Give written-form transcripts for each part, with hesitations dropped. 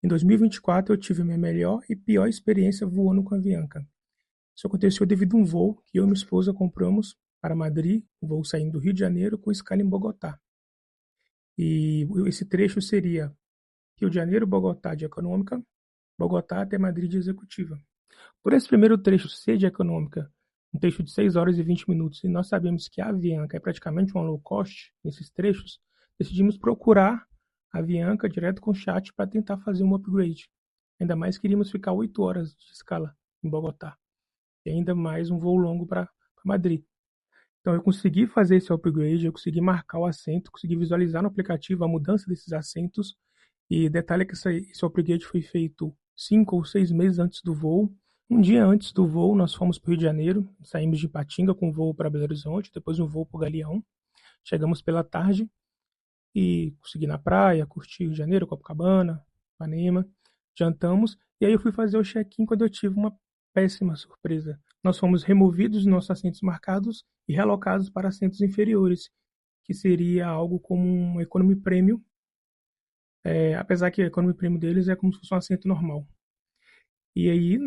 Em 2024, eu tive a minha melhor e pior experiência voando com a Avianca. Isso aconteceu devido a um voo que eu e minha esposa compramos para Madrid, um voo saindo do Rio de Janeiro com escala em Bogotá. E esse trecho seria Rio de Janeiro, Bogotá de econômica, Bogotá até Madrid de executiva. Por esse primeiro trecho ser de econômica, um trecho de 6 horas e 20 minutos, e nós sabemos que a Avianca é praticamente uma low cost nesses trechos, decidimos procurar a Avianca direto com o chat para tentar fazer um upgrade. Ainda mais que iríamos ficar 8 horas de escala em Bogotá. E ainda mais um voo longo para Madrid. Então eu consegui fazer esse upgrade, eu consegui marcar o assento, consegui visualizar no aplicativo a mudança desses assentos. E detalhe é que esse upgrade foi feito 5 ou 6 meses antes do voo. Um dia antes do voo, nós fomos para o Rio de Janeiro, saímos de Ipatinga com voo para Belo Horizonte, depois um voo para o Galeão. Chegamos pela tarde e consegui ir na praia, curtir o Rio de Janeiro, Copacabana, Ipanema. Jantamos e aí eu fui fazer o check-in quando eu tive uma péssima surpresa. Nós fomos removidos dos nossos assentos marcados e realocados para assentos inferiores, que seria algo como um economy premium, apesar que o economy premium deles é como se fosse um assento normal. E aí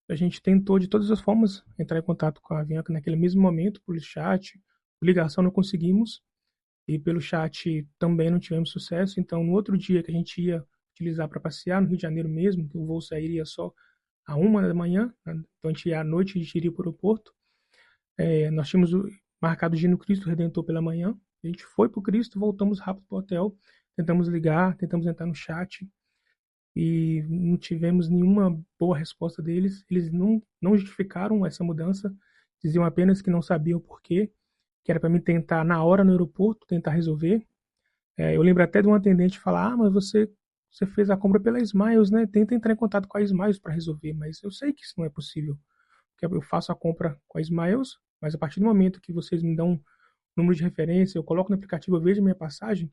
a gente tentou de todas as formas entrar em contato com a Avianca naquele mesmo momento, por chat, por ligação não conseguimos, e pelo chat também não tivemos sucesso. Então, no outro dia que a gente ia utilizar para passear no Rio de Janeiro mesmo, que o voo sairia só à 1 da manhã, né? Então a gente ia à noite e a gente iria para o aeroporto. Nós tínhamos marcado de ir no Cristo Redentor pela manhã. A gente foi para o Cristo, voltamos rápido para o hotel, tentamos ligar, tentamos entrar no chat e não tivemos nenhuma boa resposta deles. Eles não justificaram essa mudança, diziam apenas que não sabiam o porquê, que era para mim tentar na hora no aeroporto, tentar resolver. Eu lembro até de um atendente falar, mas você fez a compra pela Smiles, né? Tenta entrar em contato com a Smiles para resolver, mas eu sei que isso não é possível. Porque eu faço a compra com a Smiles, mas a partir do momento que vocês me dão um número de referência, eu coloco no aplicativo, eu vejo a minha passagem,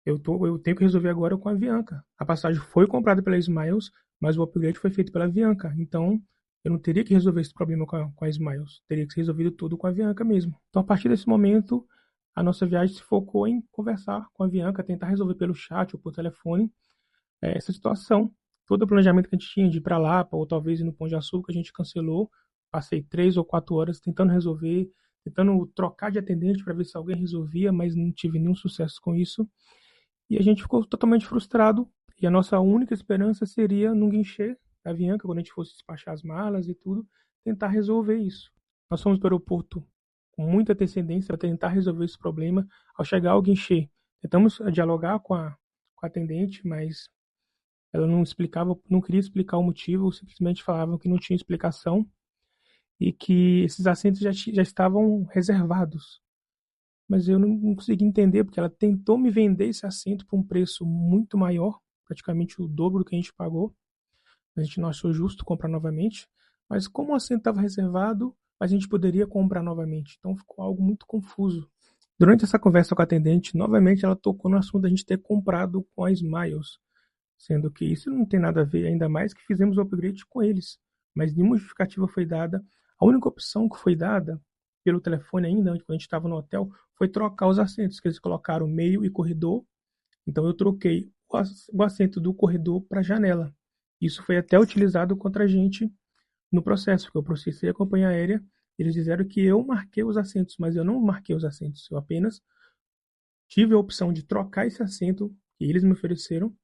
eu tenho que resolver agora com a Avianca. A passagem foi comprada pela Smiles, mas o upgrade foi feito pela Avianca. Então, eu não teria que resolver esse problema com a Smiles. Teria que ser resolvido tudo com a Avianca mesmo. Então, a partir desse momento, a nossa viagem se focou em conversar com a Avianca, tentar resolver pelo chat ou por telefone essa situação. Todo o planejamento que a gente tinha de ir para Lapa ou talvez ir no Pão de Açúcar, a gente cancelou. Passei 3 ou 4 horas tentando resolver, tentando trocar de atendente para ver se alguém resolvia, mas não tive nenhum sucesso com isso. E a gente ficou totalmente frustrado. E a nossa única esperança seria no guichê da Avianca, quando a gente fosse despachar as malas e tudo, tentar resolver isso. Nós fomos para o aeroporto com muita antecedência para tentar resolver esse problema. Ao chegar ao guichê, tentamos dialogar com a atendente, mas ela não explicava, não queria explicar o motivo, simplesmente falavam que não tinha explicação e que esses assentos já estavam reservados. Mas eu não consegui entender, porque ela tentou me vender esse assento por um preço muito maior, praticamente o dobro do que a gente pagou. A gente não achou justo comprar novamente. Mas como o assento estava reservado, a gente poderia comprar novamente. Então ficou algo muito confuso. Durante essa conversa com a atendente, novamente ela tocou no assunto da gente ter comprado com a Smiles, sendo que isso não tem nada a ver, ainda mais que fizemos o upgrade com eles. Mas nenhuma justificativa foi dada. A única opção que foi dada pelo telefone ainda, quando a gente estava no hotel, foi trocar os assentos, que eles colocaram meio e corredor. Então eu troquei o assento do corredor para a janela. Isso foi até utilizado contra a gente no processo, porque eu processei a companhia aérea. Eles disseram que eu marquei os assentos, mas eu não marquei os assentos. Eu apenas tive a opção de trocar esse assento que eles me ofereceram.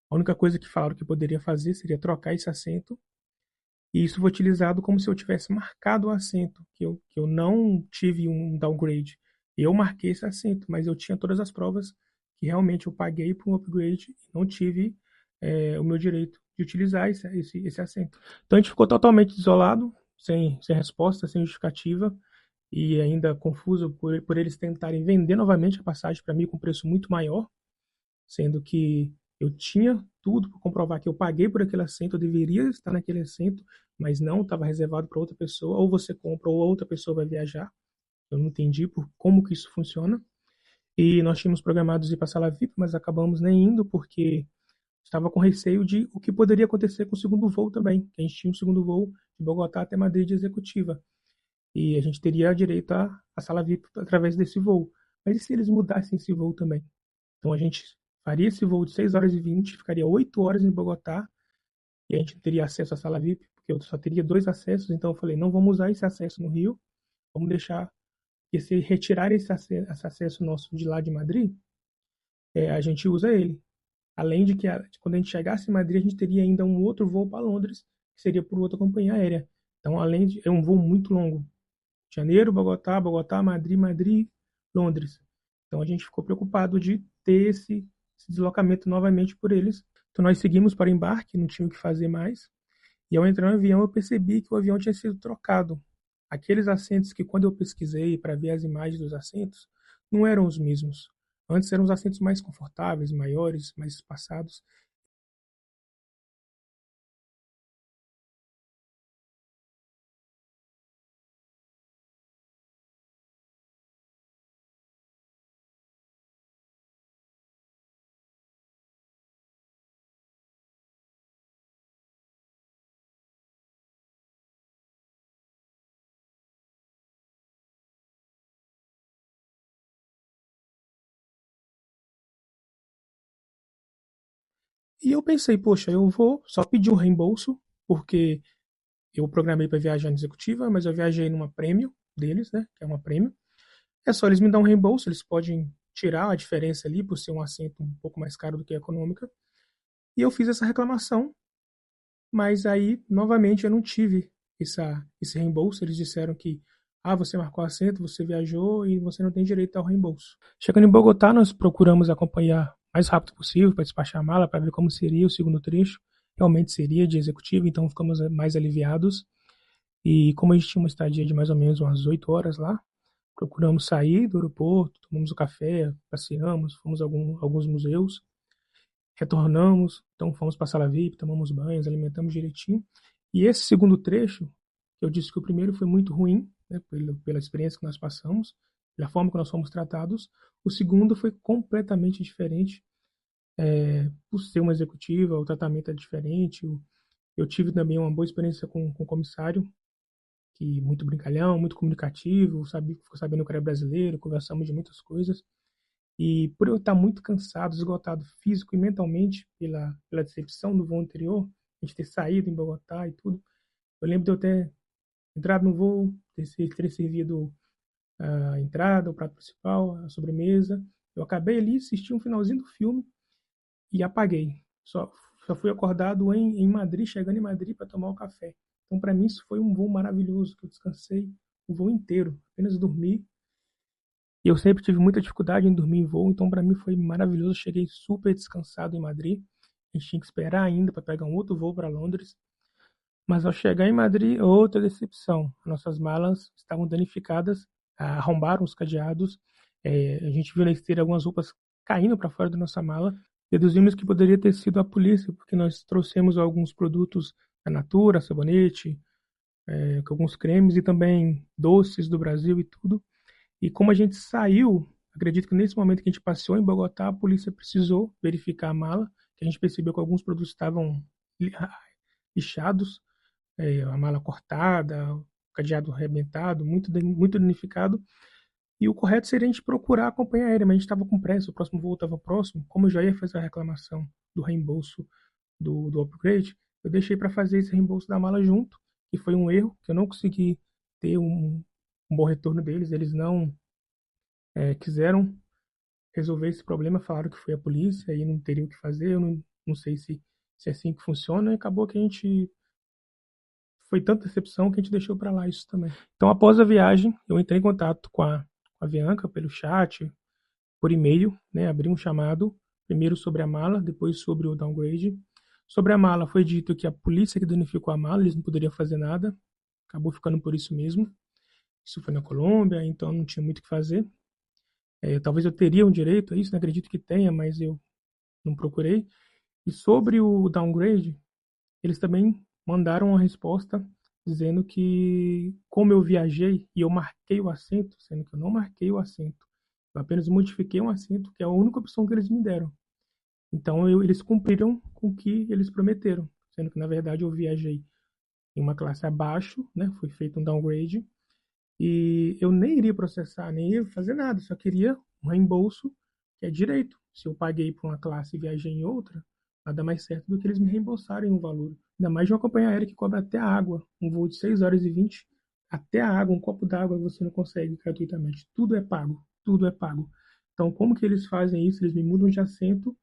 A única coisa que falaram que poderia fazer seria trocar esse assento. E isso foi utilizado como se eu tivesse marcado o assento, que eu não tive um downgrade. Eu marquei esse assento, mas eu tinha todas as provas que realmente eu paguei por um upgrade e não tive o meu direito de utilizar esse assento. Então a gente ficou totalmente isolado, sem resposta, sem justificativa e ainda confuso por eles tentarem vender novamente a passagem para mim com um preço muito maior, sendo que eu tinha tudo para comprovar que eu paguei por aquele assento, eu deveria estar naquele assento, mas não, estava reservado para outra pessoa, ou você compra ou outra pessoa vai viajar. Eu não entendi como que isso funciona. E nós tínhamos programados ir para a sala VIP, mas acabamos nem indo porque estava com receio de o que poderia acontecer com o segundo voo também. A gente tinha um segundo voo de Bogotá até Madrid de executiva. E a gente teria direito à sala VIP através desse voo. Mas e se eles mudassem esse voo também? Então a gente faria esse voo de 6 horas e 20, ficaria 8 horas em Bogotá, e a gente não teria acesso à sala VIP, porque eu só teria 2 acessos, então eu falei, não vamos usar esse acesso no Rio, vamos deixar, e se retirar esse acesso nosso de lá de Madrid, a gente usa ele. Além de que, quando a gente chegasse em Madrid, a gente teria ainda um outro voo para Londres, que seria por outra companhia aérea. Então, além de, é um voo muito longo. Janeiro, Bogotá, Bogotá, Madrid, Madrid, Londres. Então, a gente ficou preocupado de ter esse deslocamento novamente por eles. Então, nós seguimos para o embarque, não tinha o que fazer mais. E ao entrar no avião, eu percebi que o avião tinha sido trocado. Aqueles assentos que, quando eu pesquisei para ver as imagens dos assentos, não eram os mesmos. Antes eram os assentos mais confortáveis, maiores, mais espaçados. E eu pensei, poxa, eu vou só pedir um reembolso, porque eu programei para viajar em executiva, mas eu viajei numa prêmio deles, né? Que é uma prêmio. É só eles me dar um reembolso, eles podem tirar a diferença ali por ser um assento um pouco mais caro do que a econômica. E eu fiz essa reclamação, mas aí, novamente, eu não tive esse reembolso. Eles disseram que, você marcou assento, você viajou e você não tem direito ao reembolso. Chegando em Bogotá, nós procuramos acompanhar o mais rápido possível para despachar a mala, para ver como seria o segundo trecho. Realmente seria de executivo, então ficamos mais aliviados. E como a gente tinha uma estadia de mais ou menos umas 8 horas lá, procuramos sair do aeroporto, tomamos um café, passeamos, fomos a alguns museus, retornamos, então fomos para a sala VIP, tomamos banhos, alimentamos direitinho. E esse segundo trecho, eu disse que o primeiro foi muito ruim, né, pela experiência que nós passamos, pela forma que nós fomos tratados. O segundo foi completamente diferente, por ser uma executiva, o tratamento é diferente. Eu tive também uma boa experiência com o comissário, que muito brincalhão, muito comunicativo, ficou sabendo que eu era brasileiro, conversamos de muitas coisas. E por eu estar muito cansado, esgotado físico e mentalmente pela decepção do voo anterior, a gente ter saído em Bogotá e tudo, eu lembro de eu ter entrado no voo, ter servido a entrada, o prato principal, a sobremesa. Eu acabei ali, assisti um finalzinho do filme e apaguei. Só fui acordado em Madrid, chegando em Madrid para tomar o café. Então, para mim, isso foi um voo maravilhoso, que eu descansei o voo inteiro, apenas dormi. E eu sempre tive muita dificuldade em dormir em voo, então para mim foi maravilhoso. Cheguei super descansado em Madrid. A gente tinha que esperar ainda para pegar um outro voo para Londres. Mas ao chegar em Madrid, outra decepção. Nossas malas estavam danificadas, arrombaram os cadeados. A gente viu na esteira algumas roupas caindo para fora da nossa mala. Deduzimos que poderia ter sido a polícia, porque nós trouxemos alguns produtos da Natura, sabonete, com alguns cremes e também doces do Brasil e tudo. E como a gente saiu, acredito que nesse momento que a gente passeou em Bogotá, a polícia precisou verificar a mala, que a gente percebeu que alguns produtos estavam lixados, a mala cortada, o cadeado arrebentado, muito danificado. E o correto seria a gente procurar a companhia aérea, mas a gente estava com pressa, o próximo voo estava próximo. Como eu já ia fazer a reclamação do reembolso do upgrade, eu deixei para fazer esse reembolso da mala junto, que foi um erro, que eu não consegui ter um bom retorno deles. Eles não quiseram resolver esse problema, falaram que foi a polícia e não teria o que fazer. Eu não sei se é assim que funciona, e acabou que a gente foi tanta decepção que a gente deixou para lá isso também. Então, após a viagem, eu entrei em contato com a Avianca pelo chat, por e-mail, né? Abri um chamado, primeiro sobre a mala, depois sobre o downgrade. Sobre a mala, foi dito que a polícia que danificou a mala, eles não poderiam fazer nada, acabou ficando por isso mesmo. Isso foi na Colômbia, então não tinha muito o que fazer. Talvez eu teria um direito a isso, não acredito que tenha, mas eu não procurei. E sobre o downgrade, eles também mandaram uma resposta dizendo que, como eu viajei e eu marquei o assento, sendo que eu não marquei o assento, eu apenas modifiquei um assento, que é a única opção que eles me deram. Então, eles cumpriram com o que eles prometeram, sendo que, na verdade, eu viajei em uma classe abaixo, né? Foi feito um downgrade, e eu nem iria processar, nem ia fazer nada, só queria um reembolso, que é direito. se eu paguei para uma classe e viajei em outra, nada mais certo do que eles me reembolsarem o valor. Ainda mais de uma companhia aérea que cobra até a água. Um voo de 6 horas e 20, até a água, um copo d'água você não consegue gratuitamente. Tudo é pago, tudo é pago. Então, como que eles fazem isso? Eles me mudam de assento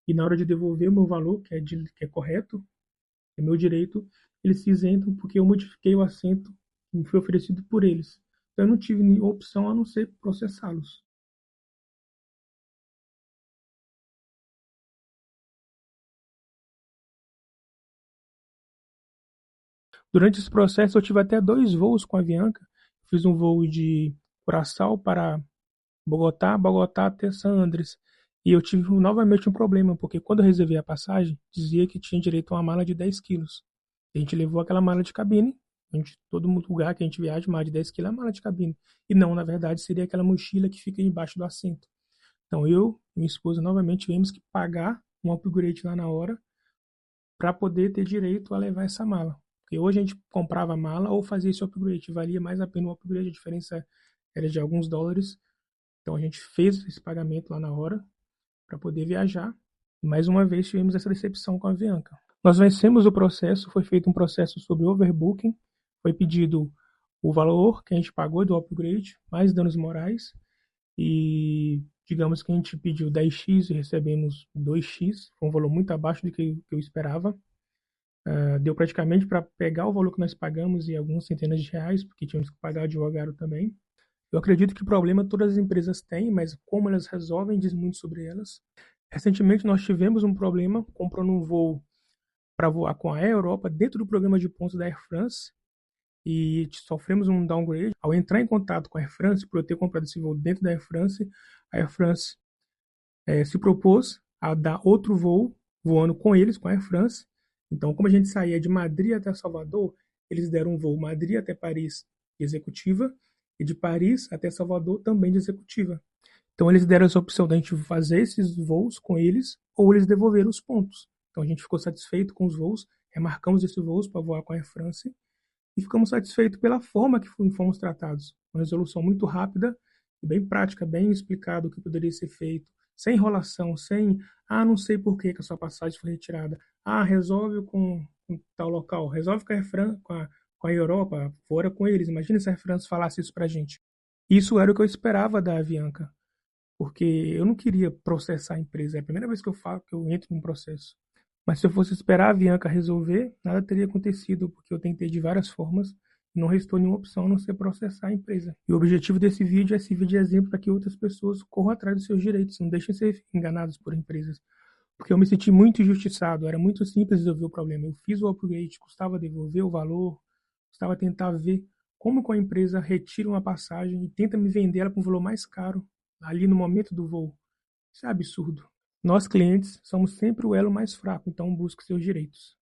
e na hora de devolver o meu valor, que é correto, é meu direito, eles se isentam porque eu modifiquei o assento que me foi oferecido por eles. Então, eu não tive opção a não ser processá-los. Durante esse processo, eu tive até dois voos com a Avianca. Fiz um voo de Curaçao para Bogotá, Bogotá até San Andrés. E eu tive novamente um problema, porque quando eu reservei a passagem, dizia que tinha direito a uma mala de 10 quilos. A gente levou aquela mala de cabine, todo lugar que a gente viaja, mala de 10 quilos é mala de cabine. E não, na verdade, seria aquela mochila que fica embaixo do assento. Então eu e minha esposa novamente tivemos que pagar um upgrade lá na hora para poder ter direito a levar essa mala. Porque hoje a gente comprava a mala ou fazia esse upgrade, valia mais a pena o upgrade, a diferença era de alguns dólares. Então a gente fez esse pagamento lá na hora para poder viajar. E mais uma vez tivemos essa decepção com a Avianca. Nós vencemos o processo, foi feito um processo sobre overbooking, foi pedido o valor que a gente pagou do upgrade, mais danos morais, e digamos que a gente pediu 10x e recebemos 2x, foi um valor muito abaixo do que eu esperava. Deu praticamente para pegar o valor que nós pagamos e algumas centenas de reais, porque tínhamos que pagar o advogado também. Eu acredito que o problema todas as empresas têm, mas como elas resolvem diz muito sobre elas. Recentemente nós tivemos um problema comprando um voo para voar com a Air Europa dentro do programa de pontos da Air France e sofremos um downgrade. Ao entrar em contato com a Air France, por eu ter comprado esse voo dentro da Air France, a Air France se propôs a dar outro voo voando com eles, com a Air France. Então, como a gente saía de Madrid até Salvador, eles deram um voo Madrid até Paris de executiva e de Paris até Salvador também de executiva. Então, eles deram essa opção da gente fazer esses voos com eles ou eles devolveram os pontos. Então, a gente ficou satisfeito com os voos, remarcamos esses voos para voar com a Air France e ficamos satisfeitos pela forma que fomos tratados. Uma resolução muito rápida e bem prática, bem explicado o que poderia ser feito, sem enrolação, sem, não sei por que a sua passagem foi retirada. Resolve com tal local, resolve com a Air France, com a Europa, fora com eles. Imagina se a Air France falasse isso pra gente. Isso era o que eu esperava da Avianca, porque eu não queria processar a empresa. É a primeira vez que eu falo que eu entro num processo. Mas se eu fosse esperar a Avianca resolver, nada teria acontecido, porque eu tentei de várias formas e não restou nenhuma opção a não ser processar a empresa. E o objetivo desse vídeo é servir de exemplo para que outras pessoas corram atrás dos seus direitos, não deixem de ser enganados por empresas. Porque eu me senti muito injustiçado, era muito simples resolver o problema. Eu fiz o upgrade, custava devolver o valor, custava tentar ver como com a empresa retira uma passagem e tenta me vender ela por um valor mais caro ali no momento do voo. Isso é absurdo. Nós, clientes, somos sempre o elo mais fraco, então busque seus direitos.